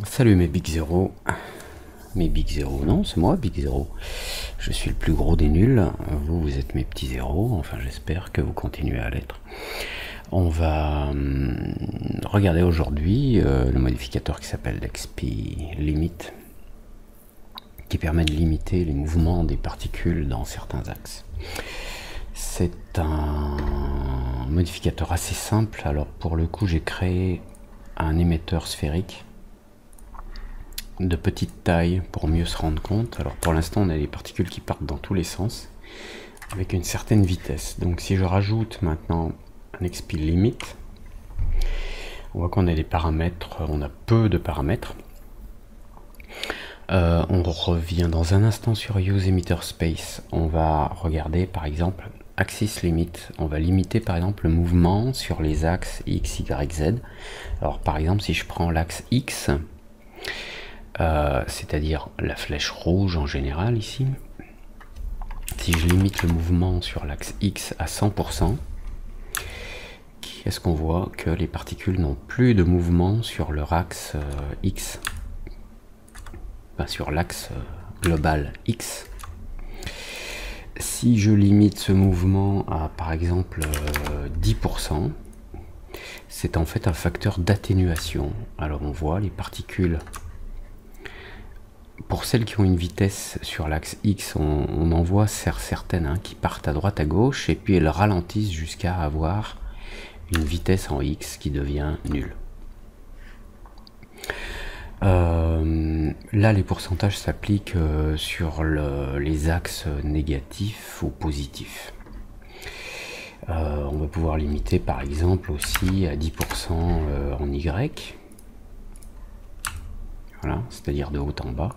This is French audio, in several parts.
Salut mes Big Zero. Mes Big Zero, non, c'est moi Big Zero. Je suis le plus gros des nuls. Vous êtes mes petits zéros. Enfin, j'espère que vous continuez à l'être. On va regarder aujourd'hui le modificateur qui s'appelle XP Limit, qui permet de limiter les mouvements des particules dans certains axes. C'est un modificateur assez simple. Alors pour le coup, j'ai créé un émetteur sphérique de petite taille pour mieux se rendre compte. Alors pour l'instant, on a les particules qui partent dans tous les sens avec une certaine vitesse. Donc si je rajoute maintenant un XP Limit, on voit qu'on a des paramètres, on a peu de paramètres. On revient dans un instant sur Use Emitter Space. On va regarder par exemple Axis Limit. On va limiter par exemple le mouvement sur les axes X, Y, Z. Alors par exemple, si je prends l'axe X, c'est-à-dire la flèche rouge en général ici, si je limite le mouvement sur l'axe X à 100%, qu'est-ce qu'on voit? Que les particules n'ont plus de mouvement sur leur axe X, enfin, sur l'axe global X. Si je limite ce mouvement à par exemple 10%, c'est en fait un facteur d'atténuation. Alors on voit les particules, pour celles qui ont une vitesse sur l'axe X, on en voit certaines qui partent à droite à gauche et puis elles ralentissent jusqu'à avoir une vitesse en X qui devient nulle. Là les pourcentages s'appliquent sur les axes négatifs ou positifs. On va pouvoir limiter par exemple aussi à 10% en Y. Voilà, c'est-à-dire de haut en bas.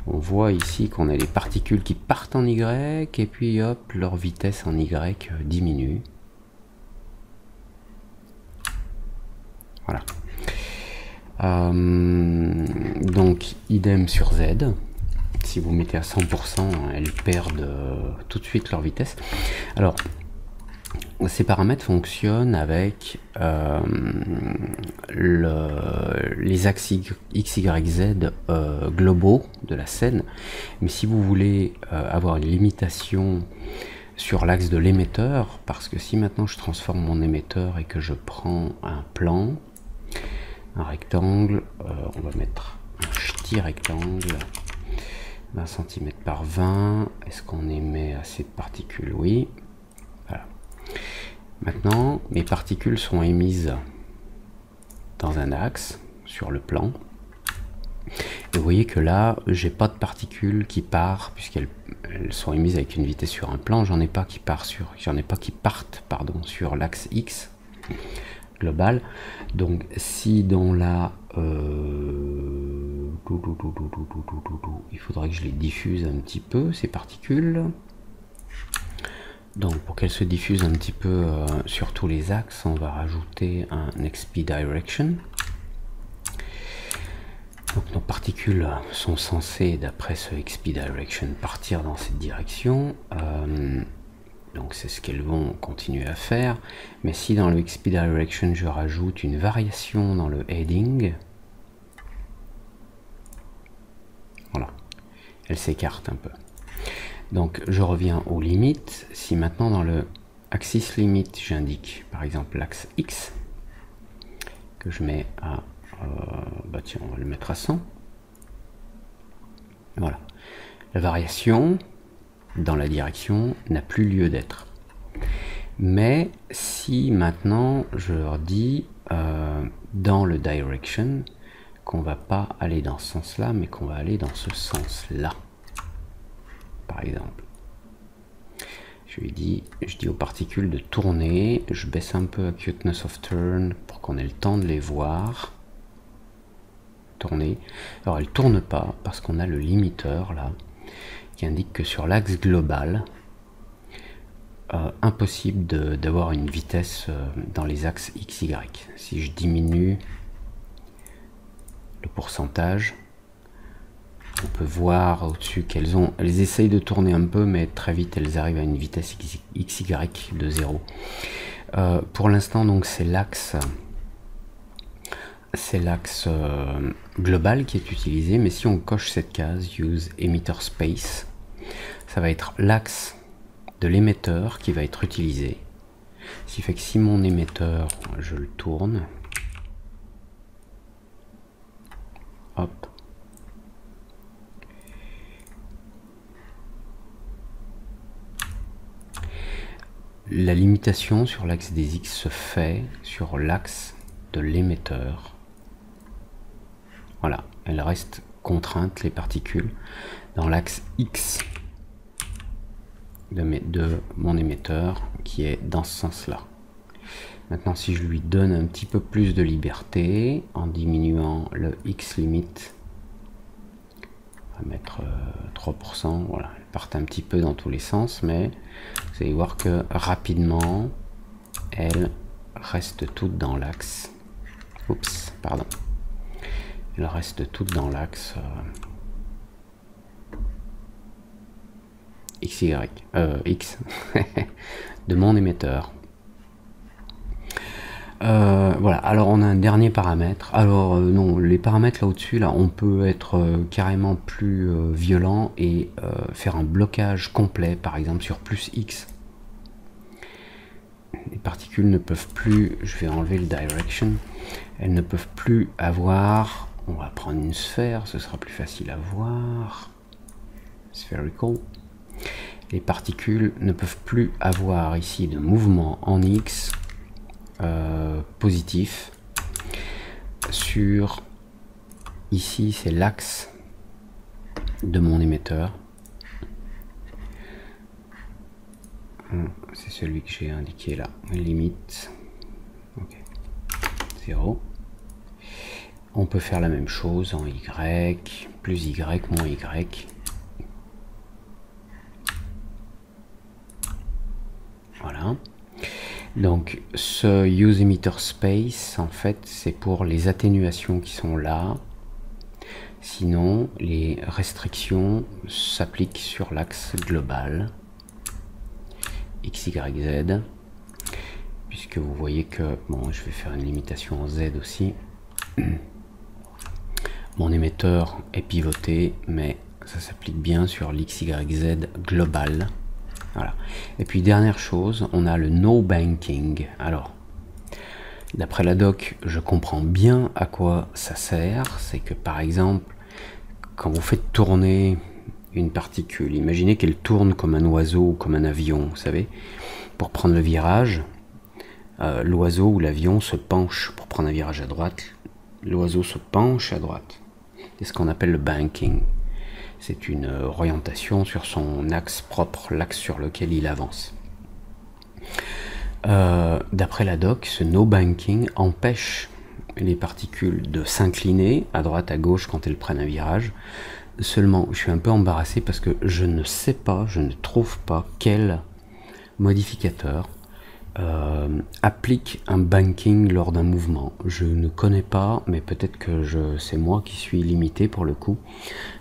On voit ici qu'on a les particules qui partent en Y et puis hop, leur vitesse en Y diminue. Voilà. Donc idem sur Z. Si vous mettez à 100%, elles perdent tout de suite leur vitesse. Alors, ces paramètres fonctionnent avec les axes X, Y, Z globaux de la scène. Mais si vous voulez avoir une limitation sur l'axe de l'émetteur, parce que si maintenant je transforme mon émetteur et que je prends un plan, un rectangle, on va mettre un petit rectangle 20 cm par 20, est-ce qu'on émet assez de particules? Oui. Voilà. Maintenant, mes particules sont émises dans un axe sur le plan. Et vous voyez que là, j'ai pas de particules qui partent, puisqu'elles sont émises avec une vitesse sur un plan. J'en ai pas qui partent sur l'axe X global. Donc si dans la il faudrait que je les diffuse un petit peu, ces particules. Donc pour qu'elles se diffusent un petit peu sur tous les axes, on va rajouter un XP Direction. Donc nos particules sont censées, d'après ce XP Direction, partir dans cette direction. Donc c'est ce qu'elles vont continuer à faire. Mais si dans le XP Direction je rajoute une variation dans le heading, voilà, elles s'écartent un peu. Donc je reviens aux limites. Si maintenant dans le Axis Limit j'indique par exemple l'axe X, que je mets à bah tiens, on va le mettre à 100. Voilà, la variation dans la direction n'a plus lieu d'être. Mais si maintenant je leur dis dans le direction qu'on va pas aller dans ce sens là, mais qu'on va aller dans ce sens là, par exemple, je dis aux particules de tourner, je baisse un peu acuteness of turn pour qu'on ait le temps de les voir tourner. Alors elles tournent pas parce qu'on a le limiteur là qui indique que sur l'axe global, impossible d'avoir une vitesse dans les axes X, Y. Si je diminue le pourcentage, on peut voir au-dessus qu'elles essayent de tourner un peu, mais très vite elles arrivent à une vitesse XY de 0. Pour l'instant, donc c'est l'axe c'est l'axe global qui est utilisé, mais si on coche cette case Use Emitter Space, ça va être l'axe de l'émetteur qui va être utilisé. Ce qui fait que si mon émetteur, je le tourne, hop, la limitation sur l'axe des X se fait sur l'axe de l'émetteur. Voilà, elle reste contrainte, les particules, dans l'axe X de mon émetteur qui est dans ce sens-là. Maintenant, si je lui donne un petit peu plus de liberté en diminuant le X limite, on va mettre 3%, voilà, elle part un petit peu dans tous les sens, mais vous allez voir que rapidement, elle reste toute dans l'axe. Oups, pardon. Elle reste toute dans l'axe X de mon émetteur. Voilà, alors on a un dernier paramètre. Alors non, les paramètres là au-dessus, là, on peut être carrément plus violent et faire un blocage complet, par exemple sur plus X. Les particules ne peuvent plus, je vais enlever le direction, elles ne peuvent plus avoir, on va prendre une sphère, ce sera plus facile à voir, spherical. Les particules ne peuvent plus avoir ici de mouvement en X positif sur, ici c'est l'axe de mon émetteur, c'est celui que j'ai indiqué là, limite, okay. 0. On peut faire la même chose en Y, plus Y, moins Y. Voilà. Donc ce Use Emitter Space, en fait, c'est pour les atténuations qui sont là. Sinon, les restrictions s'appliquent sur l'axe global, X, Y, Z. Puisque vous voyez que, bon, je vais faire une limitation en Z aussi. Mon émetteur est pivoté, mais ça s'applique bien sur l'X, Y, Z global. Voilà. Et puis dernière chose, on a le no banking. Alors, d'après la doc, je comprends bien à quoi ça sert. C'est que par exemple, quand vous faites tourner une particule, imaginez qu'elle tourne comme un oiseau ou comme un avion, vous savez, pour prendre le virage, l'oiseau ou l'avion se penche pour prendre un virage à droite, l'oiseau se penche à droite. C'est ce qu'on appelle le banking. C'est une orientation sur son axe propre, l'axe sur lequel il avance. D'après la doc, ce no banking empêche les particules de s'incliner à droite, à gauche quand elles prennent un virage. Seulement, je suis un peu embarrassé parce que je ne sais pas, je ne trouve pas quel modificateur applique un banking lors d'un mouvement. Je ne connais pas, mais peut-être que c'est moi qui suis limité pour le coup.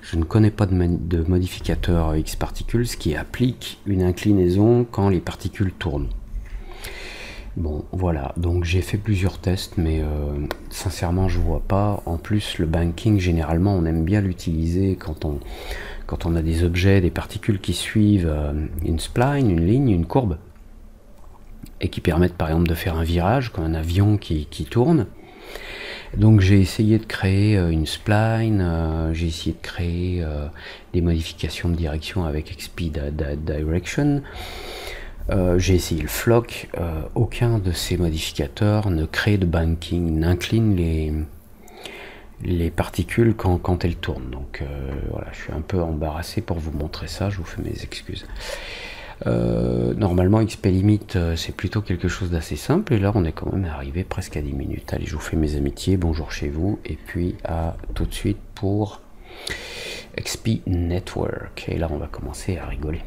Je ne connais pas de modificateur X particules qui applique une inclinaison quand les particules tournent. Bon, voilà, donc j'ai fait plusieurs tests, mais sincèrement je vois pas. En plus, le banking, généralement, on aime bien l'utiliser quand on a des objets, des particules qui suivent une spline, une ligne, une courbe, et qui permettent par exemple de faire un virage, comme un avion qui tourne. Donc j'ai essayé de créer une spline, j'ai essayé de créer des modifications de direction avec XP Direction, j'ai essayé le flock, aucun de ces modificateurs ne crée de banking, n'incline les particules quand elles tournent. Donc voilà, je suis un peu embarrassé pour vous montrer ça, je vous fais mes excuses. Normalement XP Limit c'est plutôt quelque chose d'assez simple, et là on est quand même arrivé presque à 10 minutes. Allez, je vous fais mes amitiés, bonjour chez vous, et puis à tout de suite pour XP Network, et là on va commencer à rigoler.